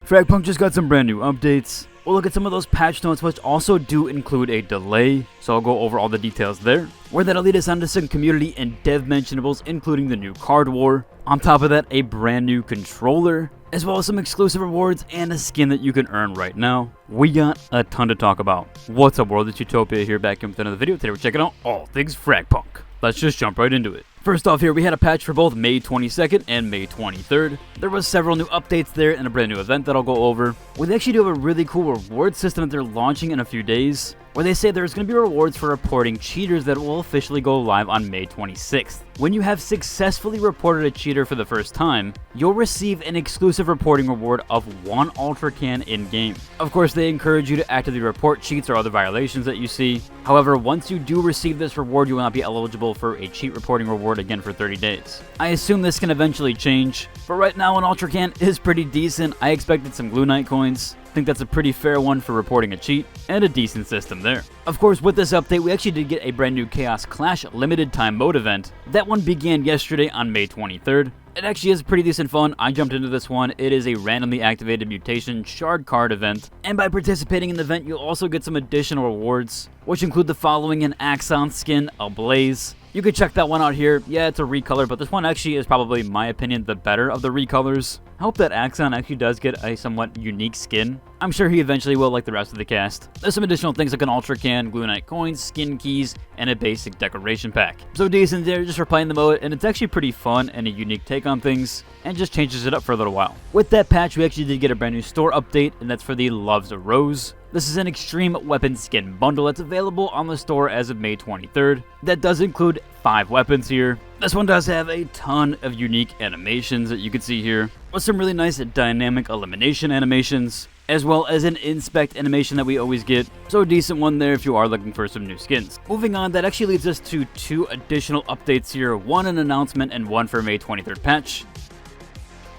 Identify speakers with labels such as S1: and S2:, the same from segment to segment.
S1: FragPunk just got some brand new updates. We'll look at some of those patch notes, which also do include a delay, so I'll go over all the details there, where that'll lead us onto some community and dev mentionables, including the new card war. On top of that, a brand new controller, as well as some exclusive rewards and a skin that you can earn right now. We got a ton to talk about. What's up, world? It's Utopia here, back in with another video. Today we're checking out all things FragPunk. Let's just jump right into it. First off here, we had a patch for both May 22nd and May 23rd. There was several new updates there and a brand new event that I'll go over. We actually do have a really cool reward system that they're launching in a few days, where they say there's going to be rewards for reporting cheaters that will officially go live on May 26th. When you have successfully reported a cheater for the first time, you'll receive an exclusive reporting reward of 1 Ultra Can in-game. Of course, they encourage you to actively report cheats or other violations that you see. However, once you do receive this reward, you will not be eligible for a cheat reporting reward again for 30 days. I assume this can eventually change, but right now an Ultra Can is pretty decent. I expected some Glue Knight coins. I think that's a pretty fair one for reporting a cheat, and a decent system there. Of course, with this update, we actually did get a brand new Chaos Clash limited time mode event. That one began yesterday on May 23rd. It actually is pretty decent fun. I jumped into this one. It is a randomly activated mutation shard card event, and by participating in the event, you'll also get some additional rewards, which include the following: an Axon skin, a Blaze. You could check that one out here. Yeah, it's a recolor, but this one actually is probably, in my opinion, the better of the recolors. I hope that Axon actually does get a somewhat unique skin. I'm sure he eventually will, like the rest of the cast. There's some additional things like an Ultra Can, Glue Knight coins, skin keys, and a basic decoration pack. So decent there just for playing the mode, and it's actually pretty fun and a unique take on things, and just changes it up for a little while. With that patch, we actually did get a brand new store update, and that's for the Loves a Rose. This is an extreme weapon skin bundle that's available on the store as of May 23rd. That does include 5 weapons here. This one does have a ton of unique animations that you can see here, with some really nice dynamic elimination animations, as well as an inspect animation that we always get. So a decent one there if you are looking for some new skins. Moving on, that actually leads us to 2 additional updates here, one an announcement and one for May 23rd patch.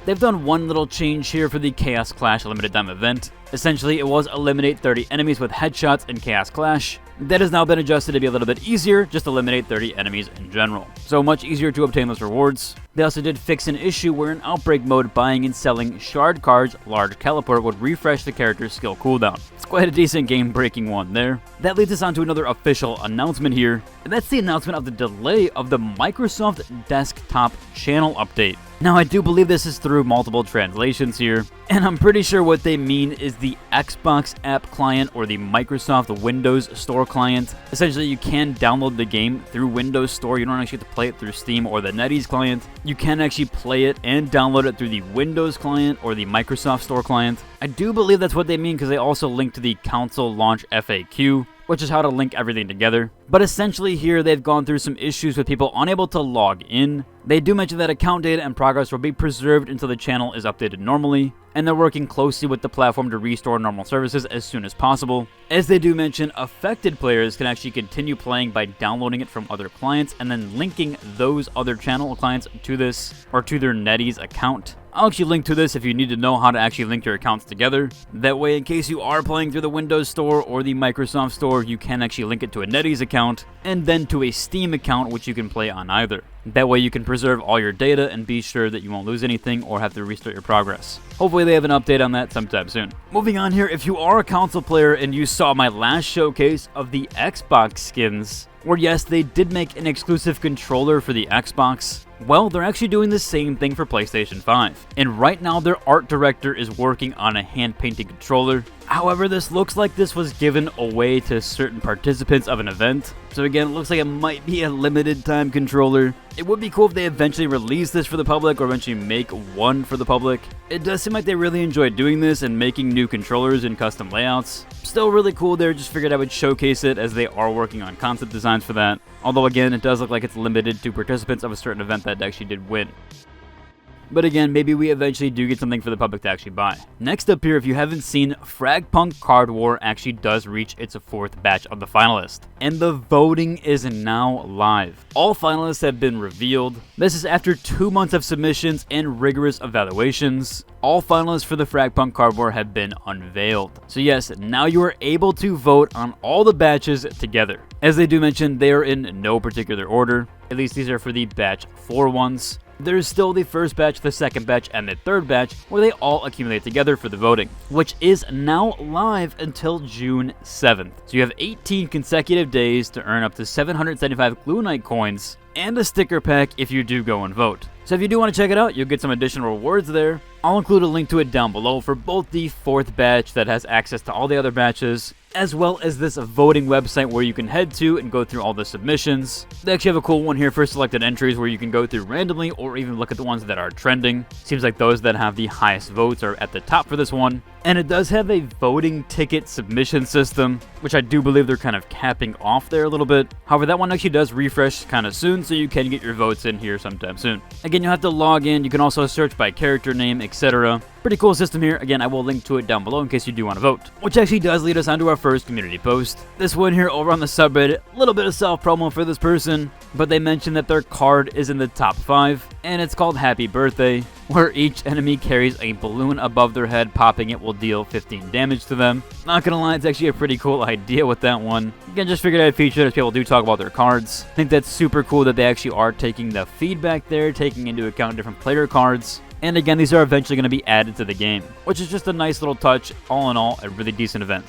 S1: They've done one little change here for the Chaos Clash limited time event. Essentially, it was eliminate 30 enemies with headshots in Chaos Clash. That has now been adjusted to be a little bit easier, just eliminate 30 enemies in general. So much easier to obtain those rewards. They also did fix an issue where in Outbreak mode, buying and selling shard cards, large caliper, would refresh the character's skill cooldown. It's quite a decent game-breaking one there. That leads us on to another official announcement here, and that's the announcement of the delay of the Microsoft Desktop channel update. Now, I do believe this is through multiple translations here, and I'm pretty sure what they mean is the Xbox app client or the Microsoft Windows Store client. Essentially, you can download the game through Windows Store. You don't actually have to play it through Steam or the NetEase client. You can actually play it and download it through the Windows client or the Microsoft Store client. I do believe that's what they mean because they also link to the console launch FAQ, which is how to link everything together. But essentially here, they've gone through some issues with people unable to log in. They do mention that account data and progress will be preserved until the channel is updated normally, and they're working closely with the platform to restore normal services as soon as possible. As they do mention, affected players can actually continue playing by downloading it from other clients and then linking those other channel clients to this or to their NetEase account. I'll actually link to this if you need to know how to actually link your accounts together. That way, in case you are playing through the Windows Store or the Microsoft Store, you can actually link it to a NetEase account and then to a Steam account, which you can play on either. That way you can preserve all your data and be sure that you won't lose anything or have to restart your progress. Hopefully they have an update on that sometime soon. Moving on here, if you are a console player and you saw my last showcase of the Xbox skins, where yes, they did make an exclusive controller for the Xbox, well, they're actually doing the same thing for PlayStation 5. And right now, their art director is working on a hand-painted controller. However, this looks like this was given away to certain participants of an event. So again, it looks like it might be a limited time controller. It would be cool if they eventually release this for the public or eventually make one for the public. It does seem like they really enjoy doing this and making new controllers and custom layouts. Still really cool there, just figured I would showcase it as they are working on concept designs for that. Although again, it does look like it's limited to participants of a certain event that actually did win. But again, maybe we eventually do get something for the public to actually buy. Next up here, if you haven't seen, FragPunk Card War actually does reach its 4th batch of the finalists. And the voting is now live. All finalists have been revealed. This is after 2 months of submissions and rigorous evaluations. All finalists for the FragPunk Card War have been unveiled. So yes, now you are able to vote on all the batches together. As they do mention, they are in no particular order. At least these are for the batch 4 ones. there's still the first batch, the second batch, and the third batch, where they all accumulate together for the voting, which is now live until June 7th. So you have 18 consecutive days to earn up to 775 Glue Knight coins and a sticker pack if you do go and vote. So if you do want to check it out, you'll get some additional rewards there. I'll include a link to it down below for both the 4th batch that has access to all the other batches, as well as this voting website where you can head to and go through all the submissions. They actually have a cool one here for selected entries where you can go through randomly or even look at the ones that are trending. Seems like those that have the highest votes are at the top for this one. And it does have a voting ticket submission system, which I do believe they're kind of capping off there a little bit. However, that one actually does refresh kind of soon, so you can get your votes in here sometime soon. Again, you'll have to log in. You can also search by character name, etc. Pretty cool system here. Again, I will link to it down below in case you do want to vote. Which actually does lead us onto our first community post. This one here over on the subreddit, a little bit of self-promo for this person, but they mentioned that their card is in the top 5, and it's called Happy Birthday, where each enemy carries a balloon above their head. Popping it will deal 15 damage to them. Not gonna lie, it's actually a pretty cool idea with that one. Again, just figured I'd feature it as people do talk about their cards. I think that's super cool that they actually are taking the feedback there, taking into account different player cards. And again, these are eventually going to be added to the game, which is just a nice little touch. All in all, a really decent event.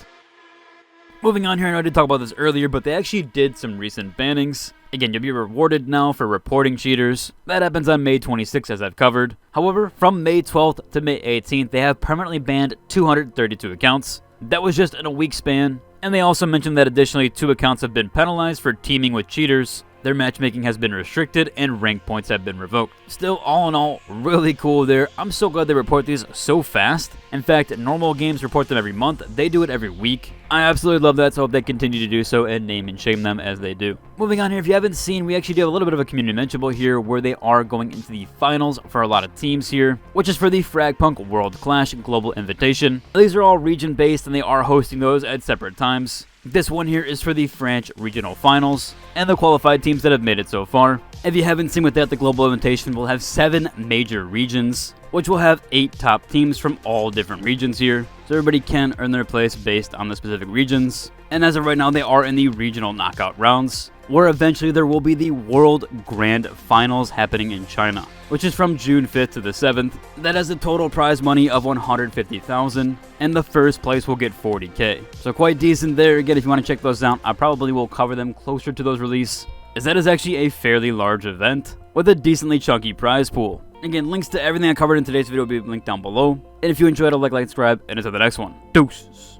S1: Moving on here, I know I did talk about this earlier, but they actually did some recent bannings. Again, you'll be rewarded now for reporting cheaters. That happens on May 26th, as I've covered. However, from May 12th to May 18th, they have permanently banned 232 accounts. That was just in a week span. And they also mentioned that additionally 2 accounts have been penalized for teaming with cheaters. Their matchmaking has been restricted and rank points have been revoked. Still, all in all, really cool there. I'm so glad they report these so fast. In fact, normal games report them every month. They do it every week. I absolutely love that, so I hope they continue to do so and name and shame them as they do. Moving on here, if you haven't seen, we actually do have a little bit of a community mentionable here where they are going into the finals for a lot of teams here, which is for the FragPunk World Clash Global Invitation. These are all region-based and they are hosting those at separate times. This one here is for the French Regional Finals and the qualified teams that have made it so far. If you haven't seen with that, the Global Invitation will have 7 major regions, which will have 8 top teams from all different regions here. So everybody can earn their place based on the specific regions. And as of right now, they are in the regional knockout rounds, where eventually there will be the World Grand Finals happening in China, which is from June 5th to the 7th. That has a total prize money of $150,000, and the first place will get $40K. So quite decent there. Again, if you want to check those out, I probably will cover them closer to those release, as that is actually a fairly large event with a decently chunky prize pool. Again, links to everything I covered in today's video will be linked down below. And if you enjoyed it, like, subscribe, and until the next one, deuces.